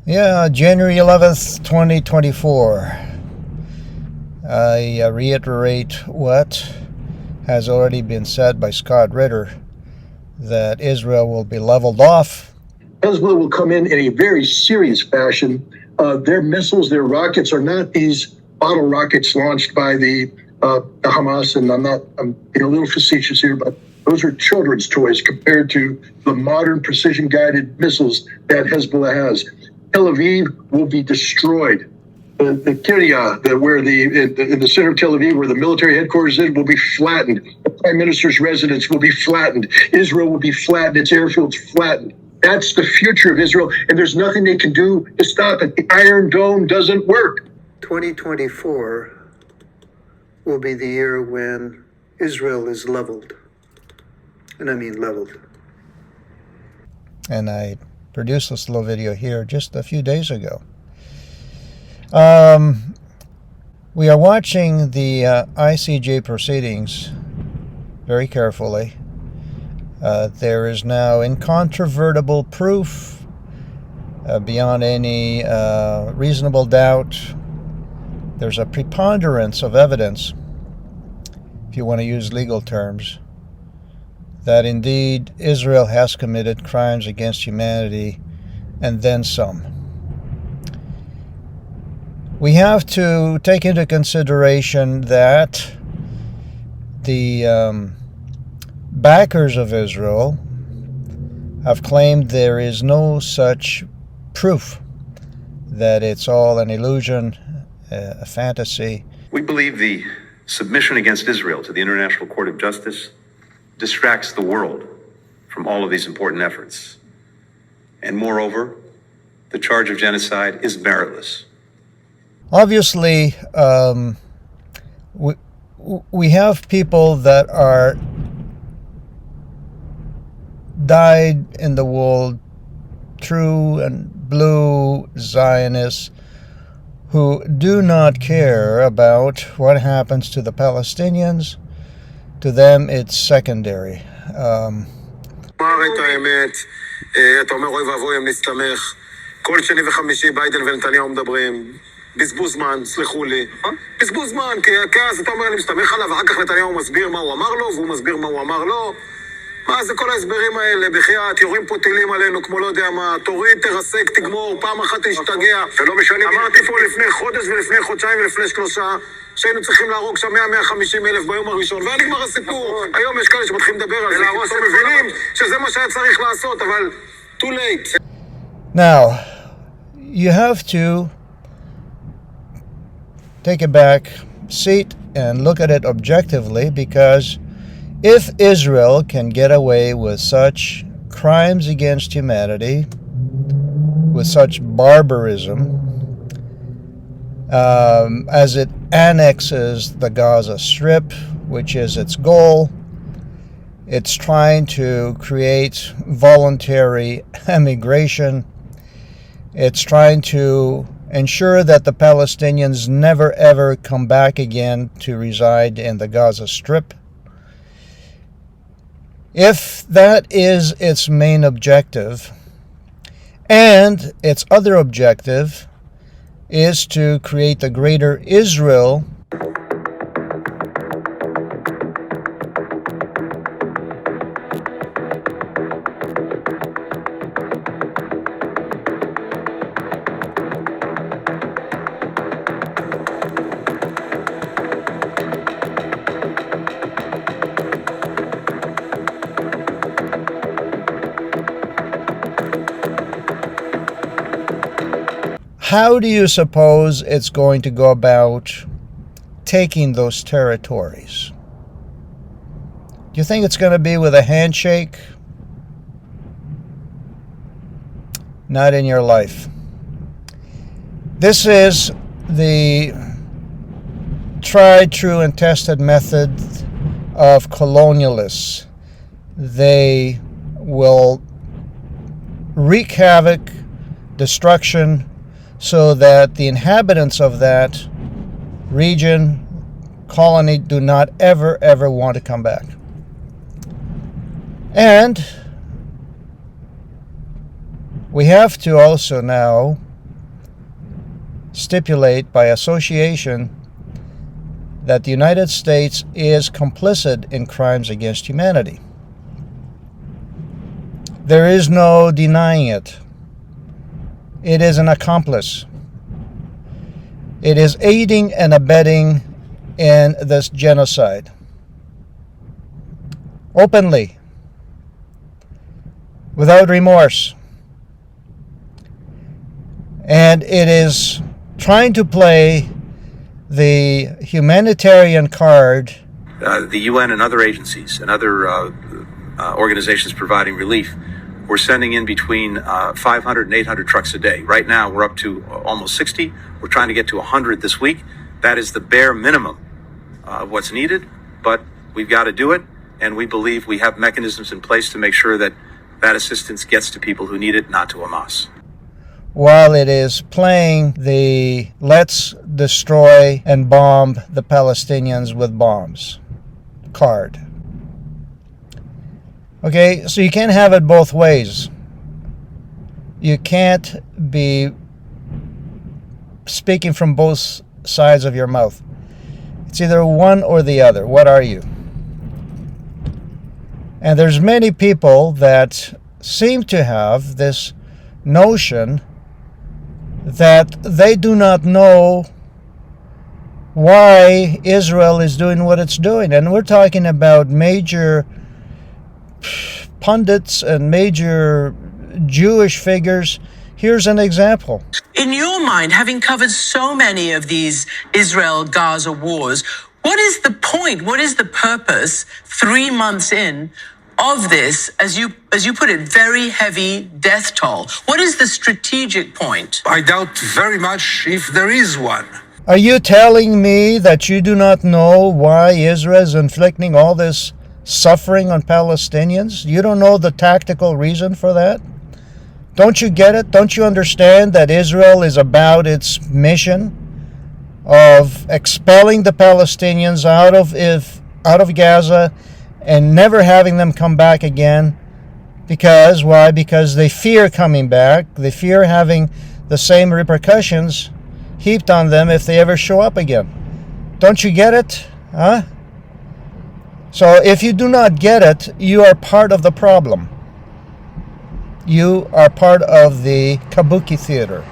Yeah, January 11th, 2024. I reiterate what has already been said by Scott Ritter, that Israel will be leveled off. Hezbollah will come in a very serious fashion. Their missiles, their rockets are not these bottle rockets launched by the Hamas, and I'm being a little facetious here, but those are children's toys compared to the modern precision-guided missiles that Hezbollah has. Tel Aviv will be destroyed. The Kiryat, in the center of Tel Aviv, where the military headquarters is, will be flattened. The prime minister's residence will be flattened. Israel will be flattened. Its airfields flattened. That's the future of Israel, and there's nothing they can do to stop it. The Iron Dome doesn't work. 2024 will be the year when Israel is leveled. And I mean leveled. And I produced this little video here just a few days ago. We are watching the ICJ proceedings very carefully. There is now incontrovertible proof beyond any reasonable doubt. There's a preponderance of evidence, if you want to use legal terms, that indeed Israel has committed crimes against humanity and then some. We have to take into consideration that the backers of Israel have claimed there is no such proof, that it's all an illusion, a fantasy. We believe the submission against Israel to the International Court of Justice distracts the world from all of these important efforts. And moreover, the charge of genocide is meritless. Obviously, we have people that are dyed in the wool, true and blue Zionists who do not care about what happens to the Palestinians. To them, it's secondary. כל שני וחמישי ביידן ונתניהו מדברים. בזבוז זמן, סלחו לי. בזבוז זמן, כי אז אתה אומר, אני מסתמך עליו, ואחר כך נתניהו מסביר מה הוא אמר לו, והוא מסביר מה הוא אמר לו. מה זה כל ההסברים האלה? בחייאת, יורים פה טילים עלינו, כמו לא יודע מה, תוריד, תרסק, תגמור, פעם אחת תשתגע. ולא משנה. אמרתי פה לפני חודש ולפני חודשיים ולפני 3, שהיינו צריכים להרוג שם 100-150 אלף ביום הראשון, והיה נגמר הסיפור. היום יש כאלה שמתחילים לדבר על זה, אתם מבינים שזה מה שהיה צריך לעשות, אבל too late. Now, you have to take a back seat and look at it objectively, because if Israel can get away with such crimes against humanity, with such barbarism, as it annexes the Gaza Strip, which is its goal, it's trying to create voluntary immigration. It's trying to ensure that the Palestinians never ever come back again to reside in the Gaza Strip. If that is its main objective, and its other objective is to create the greater Israel, how do you suppose it's going to go about taking those territories? Do you think it's going to be with a handshake? Not in your life. This is the tried, true, and tested method of colonialists. They will wreak havoc, destruction, so that the inhabitants of that region, colony, do not ever want to come back. And we have to also now stipulate by association that the United States is complicit in crimes against humanity. There is no denying it. It is an accomplice. It is aiding and abetting in this genocide. Openly. Without remorse. And it is trying to play the humanitarian card. The UN and other agencies and other organizations providing relief, we're sending in between 500 and 800 trucks a day. Right now, we're up to almost 60. We're trying to get to 100 this week. That is the bare minimum of what's needed, but we've got to do it, and we believe we have mechanisms in place to make sure that that assistance gets to people who need it, not to Hamas. While it is playing the let's destroy and bomb the Palestinians with bombs card. Okay, so you can't have it both ways. You can't be speaking from both sides of your mouth. It's either one or the other. What are you? And there's many people that seem to have this notion that they do not know why Israel is doing what it's doing. And we're talking about major pundits and major Jewish figures. Here's an example. In your mind, having covered so many of these Israel-Gaza wars, what is the point? What is the purpose 3 months in of this, as you put it, very heavy death toll? What is the strategic point? I doubt very much if there is one. Are you telling me that you do not know why Israel is inflicting all this suffering on Palestinians? You don't know the tactical reason for that? Don't you get it? Don't you understand that Israel is about its mission of expelling the Palestinians out of Gaza and never having them come back again? Because, why? Because they fear coming back. They fear having the same repercussions heaped on them if they ever show up again. Don't you get it? Huh? So if you do not get it, you are part of the problem. You are part of the kabuki theater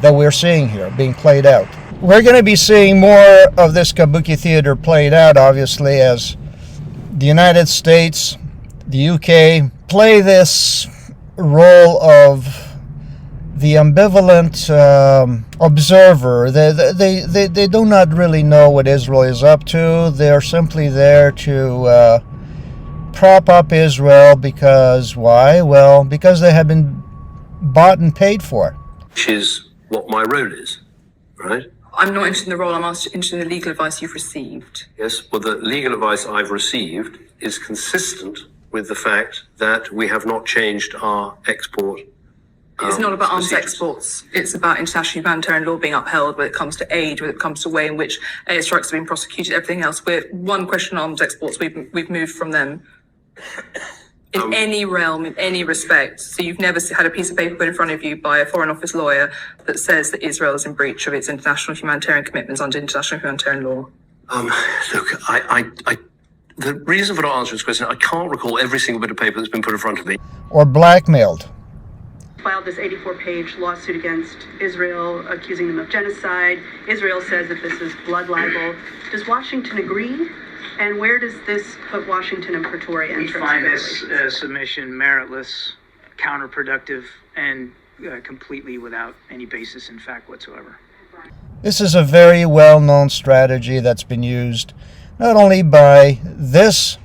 that we're seeing here being played out. We're going to be seeing more of this kabuki theater played out, obviously, as the United States, the UK, play this role of the ambivalent observer. They do not really know what Israel is up to. They're simply there to prop up Israel because, why? Well, because they have been bought and paid for. Which is what my role is, right? I'm not interested in the role, I'm interested in the legal advice you've received. Yes, well, the legal advice I've received is consistent with the fact that we have not changed our export. It's not about arms procedures. exports. It's about international humanitarian law being upheld when it comes to aid, when it comes to the way in which airstrikes have been prosecuted, everything else. We're one question on arms exports. We've moved from them in any realm, in any respect. So you've never had a piece of paper put in front of you by a Foreign Office lawyer that says that Israel is in breach of its international humanitarian commitments under international humanitarian law. Look, the reason for not answering this question, I can't recall every single bit of paper that's been put in front of me. Or blackmailed. Filed this 84-page lawsuit against Israel, accusing them of genocide. Israel says that this is blood libel. Does Washington agree? And where does this put Washington and Pretoria in We find this submission meritless, counterproductive, and completely without any basis in fact whatsoever. This is a very well-known strategy that's been used not only by this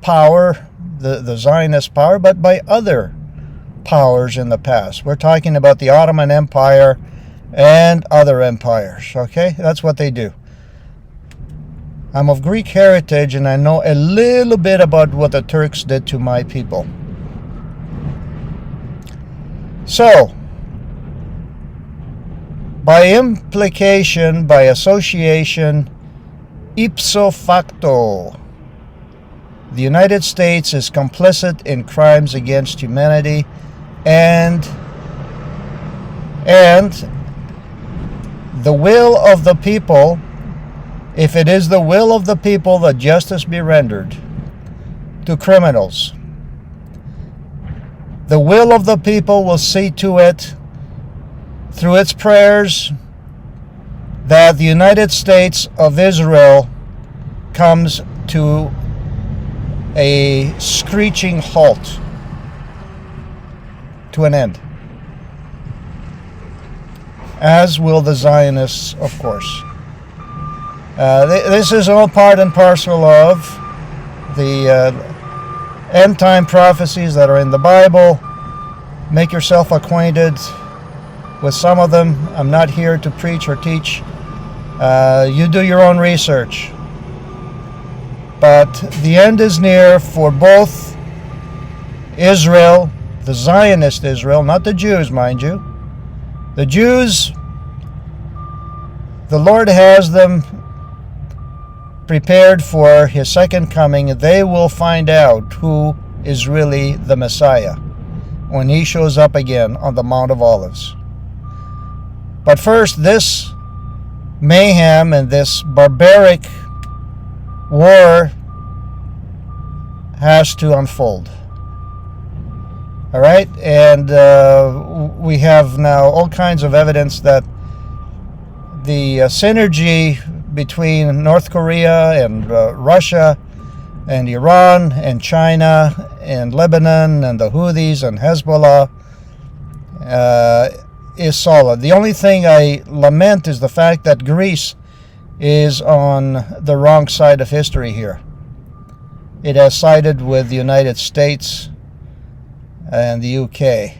power, the Zionist power, but by other powers in the past. We're talking about the Ottoman Empire and other empires, okay? That's what they do. I'm of Greek heritage and I know a little bit about what the Turks did to my people. So, by implication, by association, ipso facto, the United States is complicit in crimes against humanity, and And the will of the people, if it is the will of the people that justice be rendered to criminals, the will of the people will see to it, through its prayers, that the United States of Israel comes to a screeching halt, to an end. As will the Zionists, of course. This is all part and parcel of the end-time prophecies that are in the Bible. Make yourself acquainted with some of them. I'm not here to preach or teach. You do your own research. But the end is near for both Israel, the Zionist Israel, not the Jews, mind you. The Jews, the Lord has them prepared for His second coming. They will find out who is really the Messiah when He shows up again on the Mount of Olives. But first, this mayhem and this barbaric war has to unfold. All right, and we have now all kinds of evidence that the synergy between North Korea and Russia and Iran and China and Lebanon and the Houthis and Hezbollah is solid. The only thing I lament is the fact that Greece is on the wrong side of history here. It has sided with the United States and the UK.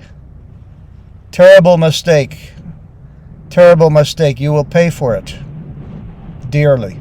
Terrible mistake. Terrible mistake. You will pay for it dearly.